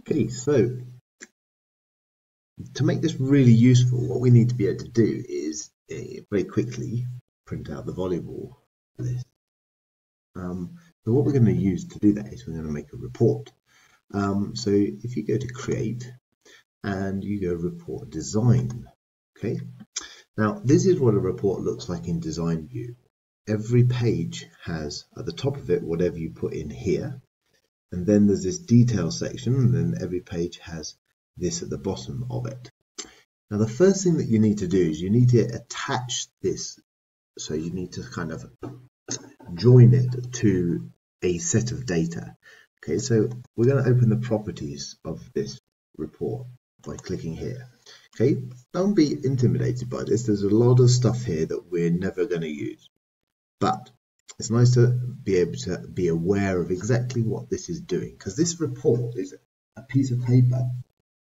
Okay, so to make this really useful, what we need to be able to do is very quickly print out the volleyball list. So what we're going to use to do that is we're going to make a report. So if you go to create and you go report design, okay. Now this is what a report looks like in design view. Every page has at the top of it whatever you put in here, and then there's this detail section, and then every page has this at the bottom of it. Now the first thing that you need to do is you need to attach this, so you need to kind of join it to a set of data. Okay, so we're going to open the properties of this report by clicking here. Okay, don't be intimidated by this. There's a lot of stuff here that we're never going to use, but it's nice to be able to be aware of exactly what this is doing, because this report is a piece of paper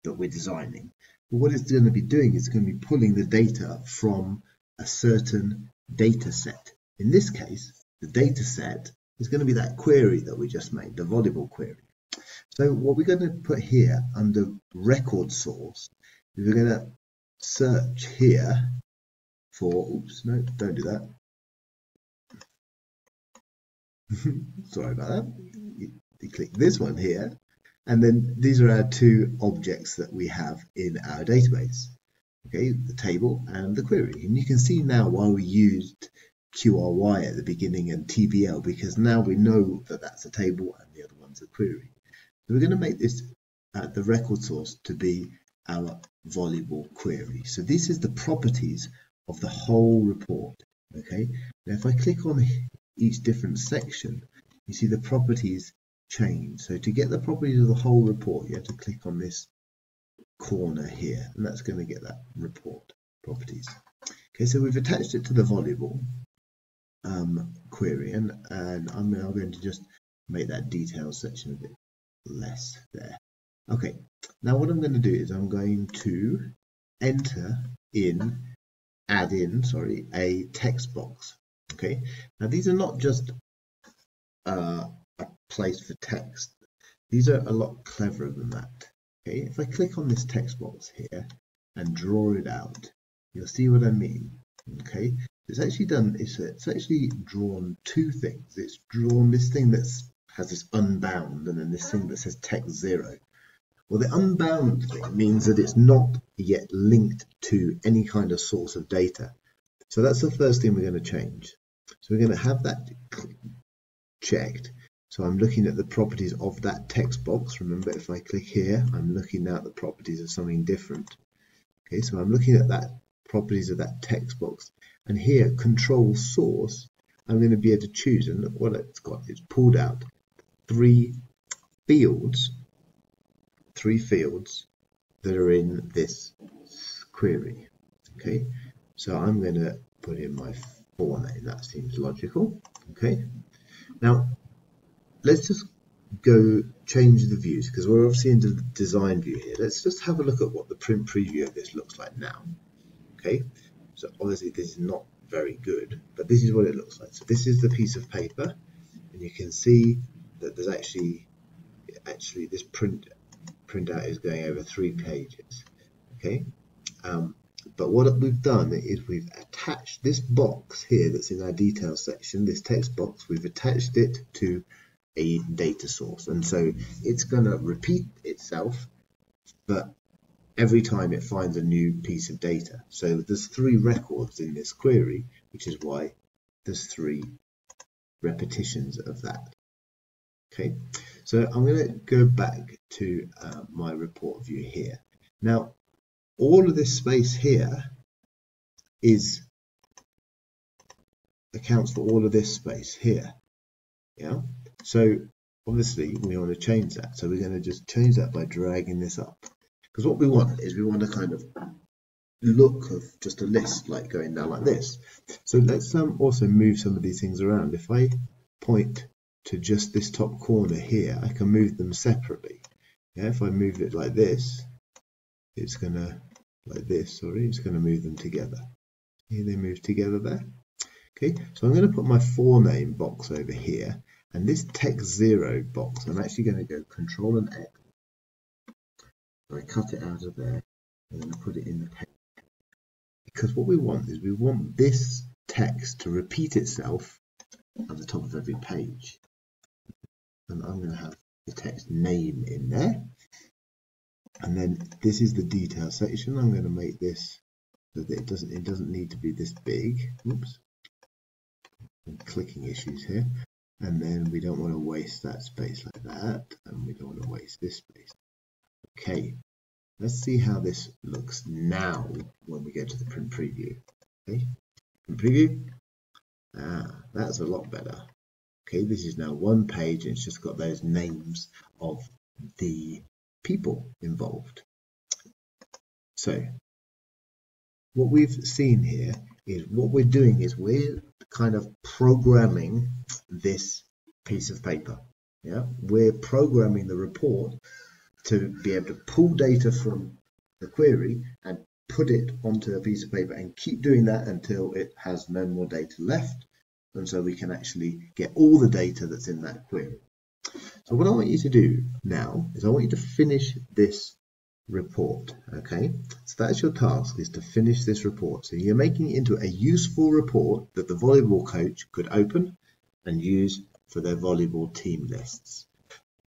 that we're designing. But what it's going to be doing is going to be pulling the data from a certain data set. In this case, the data set is going to be that query that we just made, the volleyball query. So what we're going to put here under record source is we're going to search here for, oops, no, don't do that. Sorry about that. You click this one here, and then these are our two objects that we have in our database. Okay, the table and the query. And you can see now why we used QRY at the beginning and TBL, because now we know that that's a table and the other one's a query. So we're going to make this the record source to be our volleyball query. So this is the properties of the whole report. Okay, now if I click on each different section, you see the properties change. So to get the properties of the whole report, you have to click on this corner here, and that's going to get that report properties. Okay, so we've attached it to the volleyball query, and I'm now going to just make that details section a bit less there. Okay, now what I'm going to do is I'm going to add in a text box. Okay, now these are not just a place for text. These are a lot cleverer than that. Okay, if I click on this text box here and draw it out, you'll see what I mean. Okay, it's actually done. It's actually drawn two things. It's drawn this thing that has this unbound, and then this thing that says text 0. Well, the unbound thing means that it's not yet linked to any kind of source of data. So that's the first thing we're going to change. So we're going to have that checked. So I'm looking at the properties of that text box. Remember, if I click here, I'm looking now at the properties of something different. Okay, so I'm looking at that properties of that text box. And here, control source, I'm going to be able to choose. And look what it's got. It's pulled out three fields that are in this query. Okay, so I'm going to put in my forename. That seems logical. Okay, now let's just go change the views, because we're obviously in the design view here. Let's just have a look at what the print preview of this looks like now. Okay, so obviously this is not very good, but this is what it looks like. So this is the piece of paper, and you can see that there's actually this printout is going over 3 pages. Okay, but what we've done is we've attached this box here that's in our details section, this text box, we've attached it to a data source, and so it's going to repeat itself, but every time it finds a new piece of data. So there's 3 records in this query, which is why there's 3 repetitions of that. Okay, so I'm going to go back to my report view here. Now, all of this space here accounts for all of this space here. Yeah, so obviously we want to change that. So we're going to just change that by dragging this up, because what we want is we want to kind of look of just a list like going down like this. So let's also move some of these things around. If I point to just this top corner here, I can move them separately. Yeah, if I move it like this, it's going to, it's going to move them together. Here they move together there. Okay, so I'm going to put my forename box over here, and this text 0 box, I'm actually going to go Control and X, So I cut it out of there and then I put it in the page. Because what we want is we want this text to repeat itself at the top of every page. And I'm going to have the text name in there. And then this is the detail section. I'm going to make this so that it doesn't need to be this big. Oops. Some clicking issues here. And then we don't want to waste that space like that. And we don't want to waste this space. Okay. Let's see how this looks now when we go to the print preview. Okay. Print preview. That's a lot better. Okay, this is now one page and it's just got those names of the people involved. So what we've seen here is what we're doing is we're kind of programming this piece of paper. Yeah, we're programming the report to be able to pull data from the query and put it onto a piece of paper and keep doing that until it has no more data left. And so we can actually get all the data that's in that query. So what I want you to do now is I want you to finish this report. Okay, so that's your task, is to finish this report. So you're making it into a useful report that the volleyball coach could open and use for their volleyball team lists.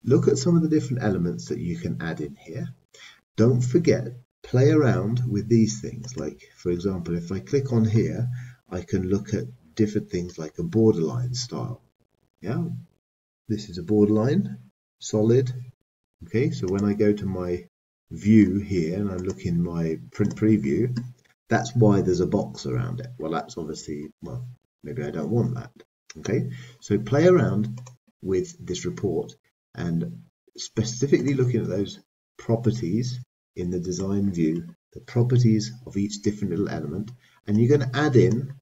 Look at some of the different elements that you can add in here. Don't forget, play around with these things. Like, for example, if I click on here, I can look at different things like a borderline style. Yeah, this is a borderline, solid. Okay, so when I go to my view here and I look in my print preview, that's why there's a box around it. Well, that's obviously, well, maybe I don't want that. Okay, so play around with this report and specifically looking at those properties in the design view, the properties of each different little element, and you're going to add in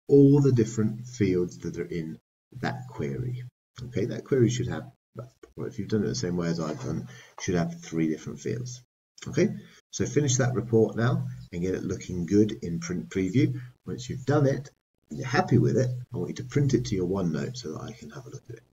all the different fields that are in that query. Okay, that query should have, well, if you've done it the same way as I've done, should have 3 different fields. Okay, so finish that report now and get it looking good in print preview. Once you've done it and you're happy with it, I want you to print it to your OneNote so that I can have a look at it.